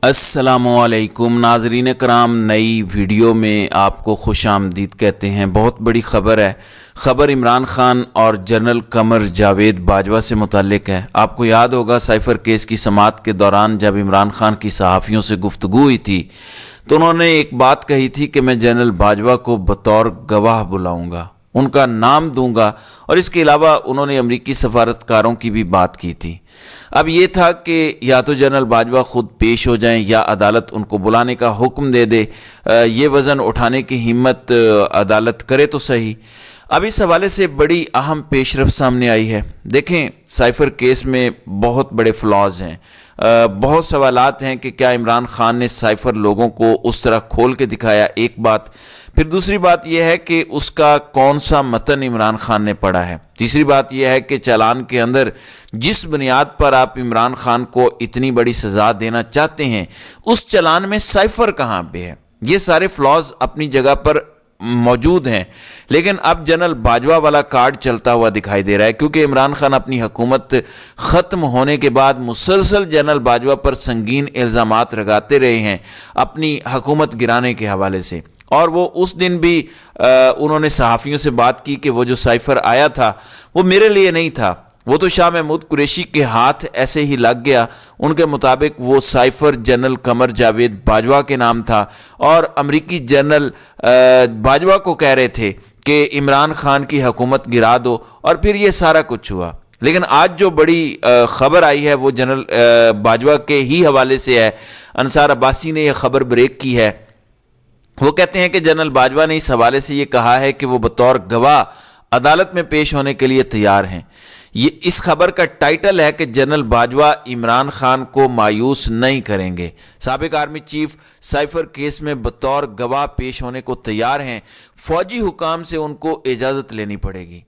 अस्सलामुअलैकुम नाजरीन कराम, नई वीडियो में आपको खुश आमदीद कहते हैं। बहुत बड़ी ख़बर है। ख़बर इमरान खान और जनरल कमर जावेद बाजवा से मुतल्लिक है। आपको याद होगा साइफ़र केस की समाअत के दौरान जब इमरान खान की सहाफ़ियों से गुफ्तगू हुई थी तो उन्होंने एक बात कही थी कि मैं जनरल बाजवा को बतौर गवाह बुलाऊंगा, उनका नाम दूंगा, और इसके अलावा उन्होंने अमरीकी सफारतकारों की भी बात की थी। अब ये था कि या तो जनरल बाजवा खुद पेश हो जाएं या अदालत उनको बुलाने का हुक्म दे दे। ये वज़न उठाने की हिम्मत अदालत करे तो सही। अब इस हवाले से बड़ी अहम पेशरफ्त सामने आई है। देखें, साइफ़र केस में बहुत बड़े फ्लॉज हैं। बहुत सवालात हैं कि क्या इमरान खान ने साइफ़र लोगों को उस तरह खोल के दिखाया, एक बात। फिर दूसरी बात यह है कि उसका कौन सा मतन इमरान खान ने पढ़ा है। तीसरी बात यह है कि चालान के अंदर जिस बुनियाद पर आप इमरान खान को इतनी बड़ी सज़ा देना चाहते हैं उस चालान में साइफ़र कहाँ पे है। ये सारे फ्लॉज अपनी जगह पर मौजूद हैं, लेकिन अब जनरल बाजवा वाला कार्ड चलता हुआ दिखाई दे रहा है, क्योंकि इमरान खान अपनी हुकूमत ख़त्म होने के बाद मुसलसल जनरल बाजवा पर संगीन इल्ज़ामात लगाते रहे हैं अपनी हुकूमत गिराने के हवाले से। और वो उस दिन भी उन्होंने सहाफ़ियों से बात की कि वो जो साइफ़र आया था वो मेरे लिए नहीं था, वो तो शाह महमूद कुरैशी के हाथ ऐसे ही लग गया। उनके मुताबिक वो साइफ़र जनरल कमर जावेद बाजवा के नाम था और अमरीकी जनरल बाजवा को कह रहे थे कि इमरान खान की हुकूमत गिरा दो, और फिर ये सारा कुछ हुआ। लेकिन आज जो बड़ी ख़बर आई है वो जनरल बाजवा के ही हवाले से है। अंसार अब्बासी ने यह ख़बर ब्रेक की है। वो कहते हैं कि जनरल बाजवा ने इस हवाले से ये कहा है कि वो बतौर गवाह अदालत में पेश होने के लिए तैयार हैं। ये इस खबर का टाइटल है कि जनरल बाजवा इमरान खान को मायूस नहीं करेंगे। साबिक आर्मी चीफ साइफ़र केस में बतौर गवाह पेश होने को तैयार हैं। फौजी हुकाम से उनको इजाज़त लेनी पड़ेगी।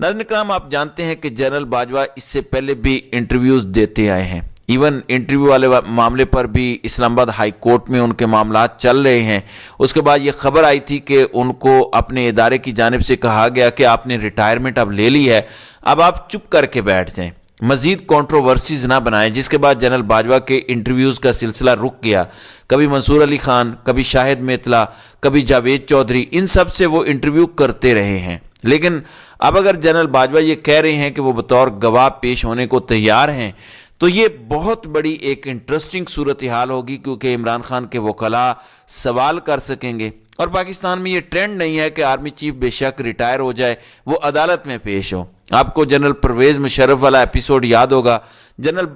नाज़रीन किराम, आप जानते हैं कि जनरल बाजवा इससे पहले भी इंटरव्यूज़ देते आए हैं। इवन इंटरव्यू वाले मामले पर भी इस्लामाबाद हाई कोर्ट में उनके मामलात चल रहे हैं। उसके बाद ये खबर आई थी कि उनको अपने इदारे की जानिब से कहा गया कि आपने रिटायरमेंट अब ले ली है, अब आप चुप करके बैठ जाएं, मज़ीद कंट्रोवर्सीज ना बनाएं। जिसके बाद जनरल बाजवा के इंटरव्यूज़ का सिलसिला रुक गया। कभी मंसूर अली खान, कभी शाहिद मेतला, कभी जावेद चौधरी, इन सब से वो इंटरव्यू करते रहे हैं। लेकिन अब अगर जनरल बाजवा ये कह रहे हैं कि वो बतौर गवाह पेश होने को तैयार हैं तो ये बहुत बड़ी एक इंटरेस्टिंग सूरत हाल होगी, क्योंकि इमरान खान के वकला सवाल कर सकेंगे। और पाकिस्तान में ये ट्रेंड नहीं है कि आर्मी चीफ बेशक रिटायर हो जाए वो अदालत में पेश हो। आपको जनरल परवेज़ मुशर्रफ वाला एपिसोड याद होगा। जनरल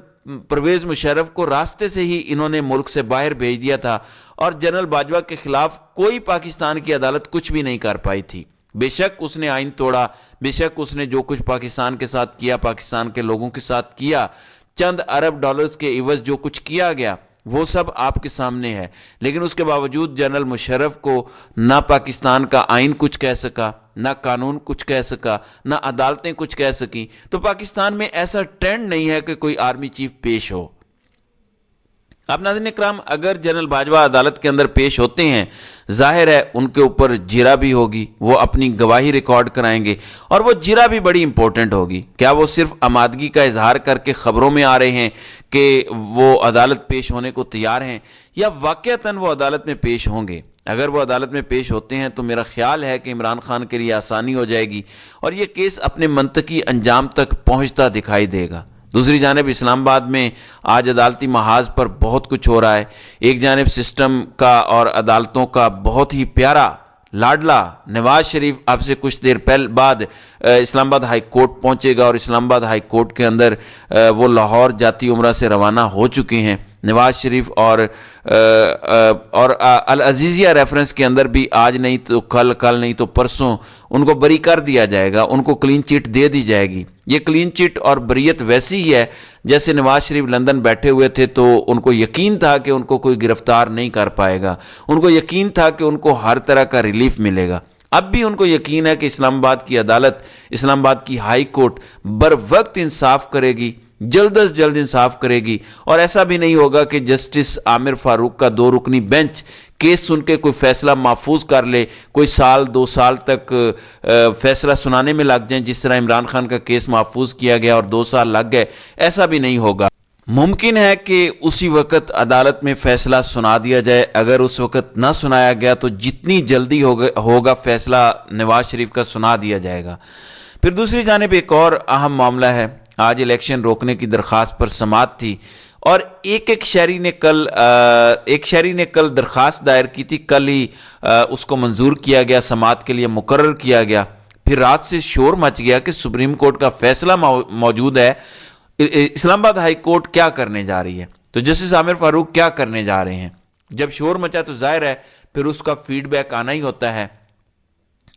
परवेज़ मुशर्रफ को रास्ते से ही इन्होंने मुल्क से बाहर भेज दिया था और जनरल बाजवा के खिलाफ कोई पाकिस्तान की अदालत कुछ भी नहीं कर पाई थी। बेशक उसने आइन तोड़ा, बेशक उसने जो कुछ पाकिस्तान के साथ किया, पाकिस्तान के लोगों के साथ किया, चंद अरब डॉलर्स के इवज़ जो कुछ किया गया वो सब आपके सामने है। लेकिन उसके बावजूद जनरल मुशर्रफ को ना पाकिस्तान का आइन कुछ कह सका, ना कानून कुछ कह सका, ना अदालतें कुछ कह सकी। तो पाकिस्तान में ऐसा ट्रेंड नहीं है कि कोई आर्मी चीफ पेश हो। अब नाज़रीन इकराम, अगर जनरल बाजवा अदालत के अंदर पेश होते हैं, जाहिर है उनके ऊपर जिरा भी होगी, वो अपनी गवाही रिकॉर्ड कराएंगे और वो जिरा भी बड़ी इंपॉर्टेंट होगी। क्या वो सिर्फ आमादगी का इजहार करके ख़बरों में आ रहे हैं कि वो अदालत पेश होने को तैयार हैं, या वाक़अतन वो अदालत में पेश होंगे? अगर वो अदालत में पेश होते हैं तो मेरा ख्याल है कि इमरान खान के लिए आसानी हो जाएगी और ये केस अपने मंतकी अंजाम तक पहुँचता दिखाई देगा। दूसरी जानिब इस्लामाबाद में आज अदालती महाज पर बहुत कुछ हो रहा है। एक जानिब सिस्टम का और अदालतों का बहुत ही प्यारा लाडला नवाज शरीफ अब से कुछ देर बाद इस्लामाबाद हाई कोर्ट पहुंचेगा और इस्लामाबाद हाई कोर्ट के अंदर वो लाहौर जाती उम्रा से रवाना हो चुके हैं। नवाज शरीफ और अल अजीज़िया रेफरेंस के अंदर भी आज नहीं तो कल नहीं तो परसों उनको बरी कर दिया जाएगा, उनको क्लीन चिट दे दी जाएगी। ये क्लीन चिट और बरीयत वैसी ही है जैसे नवाज शरीफ लंदन बैठे हुए थे तो उनको यकीन था कि उनको कोई गिरफ्तार नहीं कर पाएगा, उनको यकीन था कि उनको हर तरह का रिलीफ मिलेगा। अब भी उनको यकीन है कि इस्लामाबाद की अदालत, इस्लामाबाद की हाई कोर्ट बर वक्त इंसाफ करेगी, जल्द अज जल्द इंसाफ करेगी। और ऐसा भी नहीं होगा कि जस्टिस आमिर फारूक का 2 रुकनी बेंच केस सुन के कोई फैसला महफूज कर ले, कोई साल 2 साल तक फैसला सुनाने में लग जाए, जिस तरह इमरान खान का केस महफूज किया गया और 2 साल लग गए। ऐसा भी नहीं होगा। ممکن ہے کہ اسی وقت عدالت میں فیصلہ سنا دیا جائے، اگر اس وقت نہ سنایا گیا تو جتنی جلدی ہوگا فیصلہ نواز شریف کا سنا دیا جائے گا۔ پھر دوسری جانب ایک اور اہم معاملہ ہے، آج الیکشن روکنے کی درخواست پر سماعت تھی اور ایک شہری نے کل درخواست دائر کی تھی، کل ہی اس کو منظور کیا گیا، سماعت کے لیے مقرر کیا گیا۔ پھر رات سے شور مچ گیا کہ سپریم کورٹ کا فیصلہ موجود ہے، اسلام آباد ہائی کورٹ کیا کرنے جا رہی ہے، تو جسٹس عامر فاروق کیا کرنے جا رہے ہیں۔ جب شور مچا تو ظاہر ہے پھر اس کا فیڈ بیک آنا ہی ہوتا ہے۔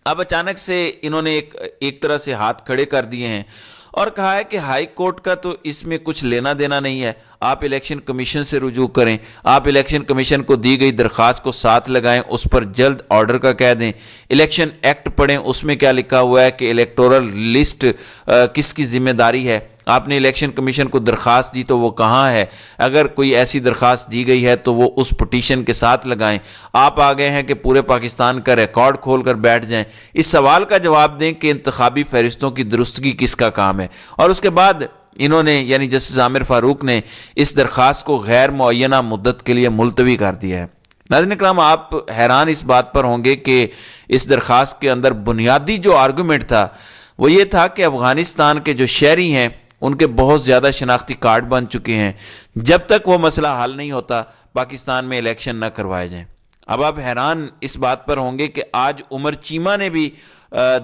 اب اچانک سے انہوں نے ایک طرح سے ہاتھ کھڑے کر دیے ہیں اور کہا ہے کہ ہائی کورٹ کا تو اس میں کچھ لینا دینا نہیں ہے، آپ الیکشن کمیشن سے رجوع کریں، آپ الیکشن کمیشن کو دی گئی درخواست کو ساتھ لگائیں، اس پر جلد آرڈر کا کہہ دیں، الیکشن ایکٹ پڑھیں، اس میں کیا لکھا ہوا ہے کہ الیکٹورل لسٹ کس کی ذمہ داری ہے، آپ نے الیکشن کمیشن کو درخواست دی تو وہ کہاں ہے، اگر کوئی ایسی درخواست دی گئی ہے تو وہ اس پٹیشن کے ساتھ لگائیں۔ آپ آ گئے ہیں کہ پورے پاکستان کا ریکارڈ کھول کر بیٹھ جائیں، اس سوال کا جواب دیں کہ انتخابی فہرستوں کی درستگی کس کا کام ہے۔ اور اس کے بعد انہوں نے یعنی جسٹس عامر فاروق نے اس درخواست کو غیر معینہ مدت کے لیے ملتوی کر دیا ہے۔ ناظرین اکرام، آپ حیران اس بات پر ہوں گے کہ اس درخواست کے اندر بنیادی جو آرگومنٹ تھا وہ یہ تھا کہ افغانستان کے جو شہری ہیں ان کے بہت زیادہ شناختی کارڈ بن چکے ہیں، جب تک وہ مسئلہ حل نہیں ہوتا پاکستان میں الیکشن نہ کروائے جائیں۔ اب آپ حیران اس بات پر ہوں گے کہ آج عمر چیمہ نے بھی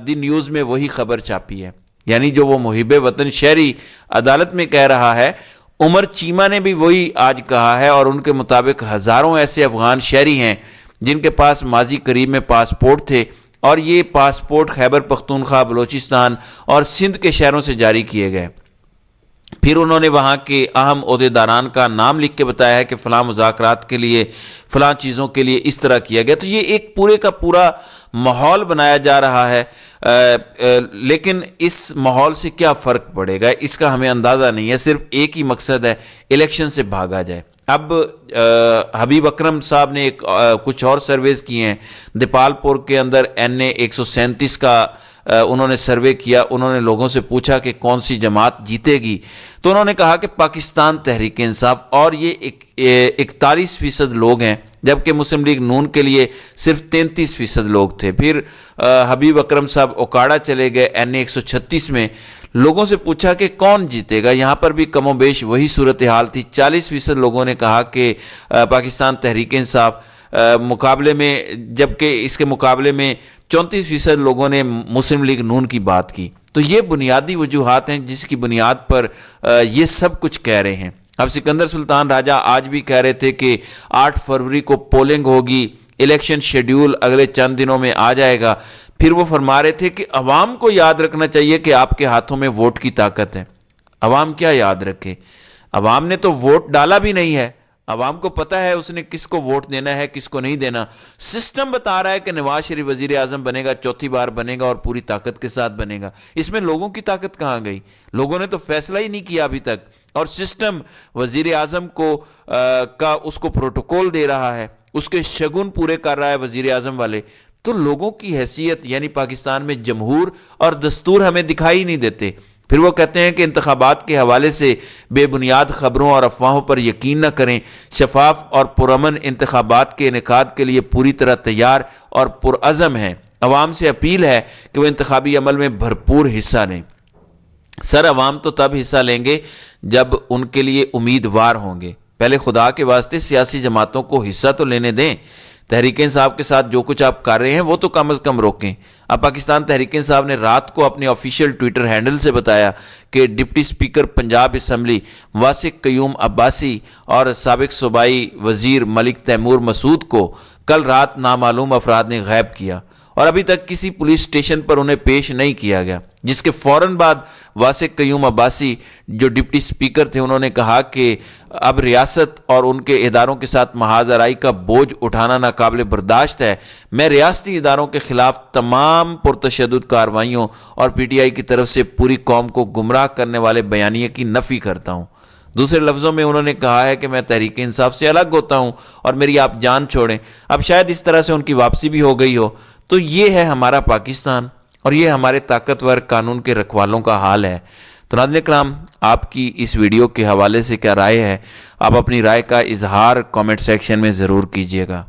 دی نیوز میں وہی خبر چھاپی ہے، یعنی جو وہ محب وطن شہری عدالت میں کہہ رہا ہے، عمر چیمہ نے بھی وہی آج کہا ہے، اور ان کے مطابق ہزاروں ایسے افغان شہری ہیں جن کے پاس ماضی قریب میں پاسپورٹ تھے اور یہ پاسپورٹ خیبر پختونخوا، بلوچستان اور سندھ کے شہروں سے جاری کیے گئے۔ پھر انہوں نے وہاں کے اہم عہدیداران کا نام لکھ کے بتایا ہے کہ فلاں مذاکرات کے لیے، فلاں چیزوں کے لیے اس طرح کیا گیا۔ تو یہ ایک پورے کا پورا ماحول بنایا جا رہا ہے، لیکن اس ماحول سے کیا فرق پڑے گا اس کا ہمیں اندازہ نہیں ہے، صرف ایک ہی مقصد ہے، الیکشن سے بھاگا جائے۔ اب حبیب اکرم صاحب نے کچھ اور سرویز کیے ہیں، دیپال پور کے اندر NA 137 کا انہوں نے سروے کیا، انہوں نے لوگوں سے پوچھا کہ کون سی جماعت جیتے گی، تو انہوں نے کہا کہ پاکستان تحریک انصاف، اور یہ 41% لوگ ہیں، جبکہ مسلم لیگ نون کے لیے صرف 33% لوگ تھے۔ پھر حبیب اکرم صاحب اوکاڑا چلے گئے NA 136 میں، لوگوں سے پوچھا کہ کون جیتے گا، یہاں پر بھی کم و بیش وہی صورتحال تھی، 40% لوگوں نے کہا کہ پاکستان تحریک انصاف، مقابلے میں، جبکہ اس کے مقابلے میں 34% لوگوں نے مسلم لیگ نون کی بات کی۔ تو یہ بنیادی وجوہات ہیں جس کی بنیاد پر یہ سب کچھ کہہ رہے ہیں۔ اب سکندر سلطان راجہ آج بھی کہہ رہے تھے کہ 8 فروری کو پولنگ ہوگی، الیکشن شیڈیول اگلے چند دنوں میں آ جائے گا۔ پھر وہ فرما رہے تھے کہ عوام کو یاد رکھنا چاہیے کہ آپ کے ہاتھوں میں ووٹ کی طاقت ہے۔ عوام کیا یاد رکھے؟ عوام نے تو ووٹ ڈالا بھی نہیں ہے، عوام کو پتہ ہے اس نے کس کو ووٹ دینا ہے، کس کو نہیں دینا۔ سسٹم بتا رہا ہے کہ نواز شریف وزیر اعظم بنے گا، چوتھی بار بنے گا اور پوری طاقت کے ساتھ بنے گا۔ اس میں لوگوں کی طاقت کہاں گئی؟ لوگوں نے تو فیصلہ ہی نہیں کیا ابھی تک، اور سسٹم وزیر اعظم اس کو پروٹوکول دے رہا ہے، اس کے شگن پورے کر رہا ہے وزیر اعظم والے۔ تو لوگوں کی حیثیت یعنی پاکستان میں جمہور اور دستور ہمیں دکھائی نہیں دیتے۔ پھر وہ کہتے ہیں کہ انتخابات کے حوالے سے بے بنیاد خبروں اور افواہوں پر یقین نہ کریں، شفاف اور پرامن انتخابات کے انعقاد کے لیے پوری طرح تیار اور پرعزم ہیں۔ عوام سے اپیل ہے کہ وہ انتخابی عمل میں بھرپور حصہ لیں۔ سر، عوام تو تب حصہ لیں گے جب ان کے لیے امیدوار ہوں گے۔ پہلے خدا کے واسطے سیاسی جماعتوں کو حصہ تو لینے دیں۔ تحریک انصاف کے ساتھ جو کچھ آپ کر رہے ہیں وہ تو کم از کم روکیں۔ اب پاکستان تحریک انصاف نے رات کو اپنے آفیشیل ٹویٹر ہینڈل سے بتایا کہ deputy speaker Punjab assembly Wasiq Qayyum Abbasi اور سابق صوبائی وزیر ملک تیمور مسعود کو کل رات نامعلوم افراد نے غائب کیا اور ابھی تک کسی پولیس اسٹیشن پر انہیں پیش نہیں کیا گیا، جس کے فوراً بعد واسق قیوم عباسی جو ڈپٹی اسپیکر تھے انہوں نے کہا کہ اب ریاست اور ان کے اداروں کے ساتھ محاذ آرائی کا بوجھ اٹھانا ناقابل برداشت ہے۔ میں ریاستی اداروں کے خلاف تمام پرتشدد کارروائیوں اور پی ٹی آئی کی طرف سے پوری قوم کو گمراہ کرنے والے بیانیے کی نفی کرتا ہوں۔ دوسرے لفظوں میں انہوں نے کہا ہے کہ میں تحریک انصاف سے الگ ہوتا ہوں اور میری آپ جان چھوڑیں۔ اب شاید اس طرح سے ان کی واپسی بھی ہو گئی ہو۔ تو یہ ہے ہمارا پاکستان اور یہ ہمارے طاقتور قانون کے رکھوالوں کا حال ہے۔ تو تو ناظرین کرام، آپ کی اس ویڈیو کے حوالے سے کیا رائے ہے؟ آپ اپنی رائے کا اظہار کامنٹ سیکشن میں ضرور کیجیے گا۔